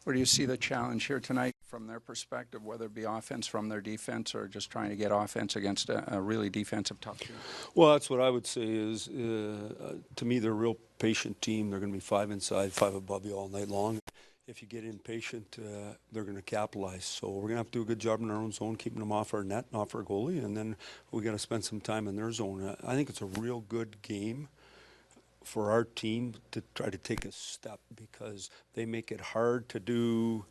Where do you see the challenge here tonight from their perspective, whether it be offense from their defense or just trying to get offense against a really defensive tough team? Well, that's what I would say is, to me, they're a real patient team. They're going to be 5 inside, 5 above you all night long. If you get impatient, they're going to capitalize. So we're going to have to do a good job in our own zone, keeping them off our net and off our goalie, and then we got to spend some time in their zone. I think it's a real good game for our team to try to take a step because they make it hard to do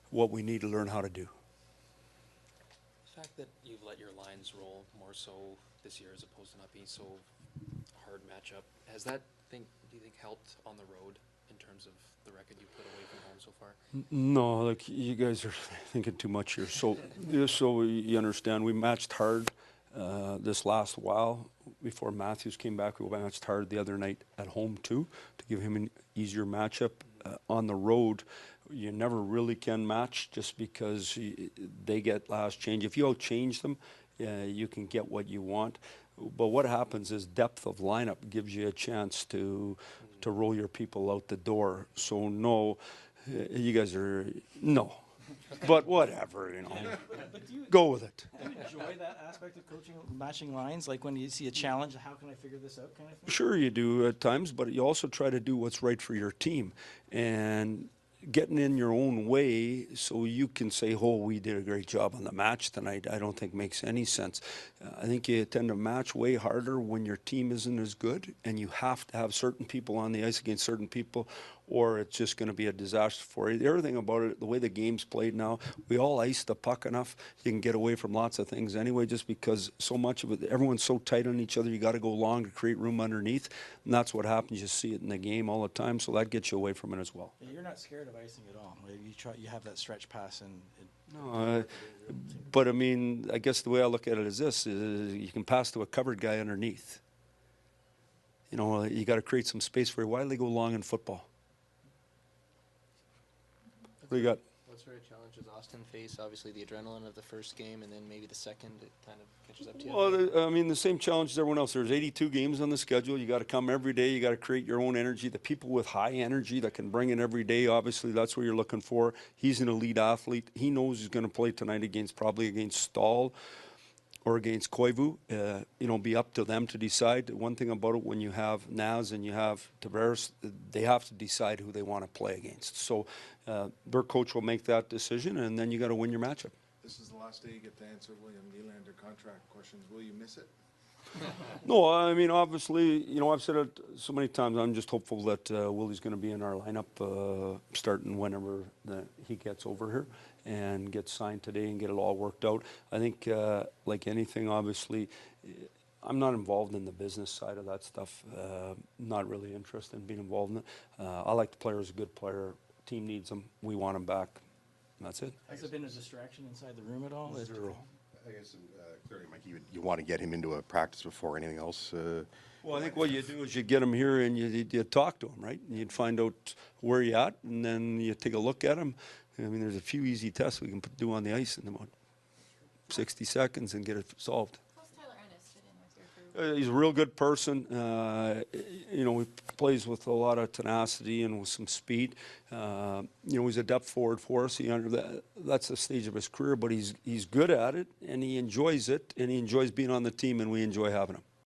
what we need to learn how to do. The fact that you've let your lines roll more so this year as opposed to not being so hard matchup, has that, do you think, helped on the road in terms of the record you put away from home so far? No, like you guys are thinking too much here. So, so you understand, we matched hard this last while before Matthews came back. We matched hard the other night at home too to give him an easier matchup. On the road, you never really can match just because they get last change. If you out-change them, you can get what you want. But what happens is depth of lineup gives you a chance to roll your people out the door. So no, you guys are, no. But whatever, you know. But do you, go with it. do you enjoy that aspect of coaching, matching lines? Like when you see a challenge, how can I figure this out kind of thing? Sure you do at times, but you also try to do what's right for your team. And getting in your own way so you can say, oh, we did a great job on the match tonight, I don't think makes any sense. I think you tend to match way harder when your team isn't as good and you have to have certain people on the ice against certain people or it's just going to be a disaster for you. The other thing about it, the way the game's played now, we all ice the puck enough, you can get away from lots of things anyway just because so much of it, everyone's so tight on each other, you got to go long to create room underneath, and that's what happens. You see it in the game all the time, so that gets you away from it as well. Yeah, you're not scared of icing at all. You have that stretch pass and no, but I mean, I guess the way I look at it is this: is you can pass to a covered guy underneath. You know, you got to create some space for you. Why do they go long in football? What do you got? What sort of challenges Austin face? Obviously, the adrenaline of the first game, and then maybe the second, it kind of catches up to you. Well, I mean, the same challenge as everyone else. There's 82 games on the schedule. You got to come every day. You got to create your own energy. The people with high energy that can bring it every day, obviously, that's what you're looking for. He's an elite athlete. He knows he's going to play tonight probably against Stahl or against Koivu. You know, be up to them to decide. One thing about it, when you have Naz and you have Tavares, they have to decide who they want to play against. So their coach will make that decision, and then you got to win your matchup. This is the last day you get to answer William Nylander contract questions. Will you miss it? No, I mean, obviously, you know, I've said it so many times, I'm just hopeful that Willie's going to be in our lineup starting whenever he gets over here and gets signed today and get it all worked out. I think, like anything, obviously, I'm not involved in the business side of that stuff. Not really interested in being involved in it. I like the player as a good player. Team needs him. We want him back. And that's it. Has there been a distraction inside the room at all? Zero. I guess clearly, Mike, you want to get him into a practice before anything else. Well, I think what you do is you get him here and you talk to him, right? And you'd find out where you're at, and then you take a look at him. I mean, there's a few easy tests we can do on the ice in about 60 seconds and get it solved. He's a real good person. You know, he plays with a lot of tenacity and with some speed. You know, he's a depth forward for us. That's the stage of his career, but he's good at it, and he enjoys it, and he enjoys being on the team, and we enjoy having him.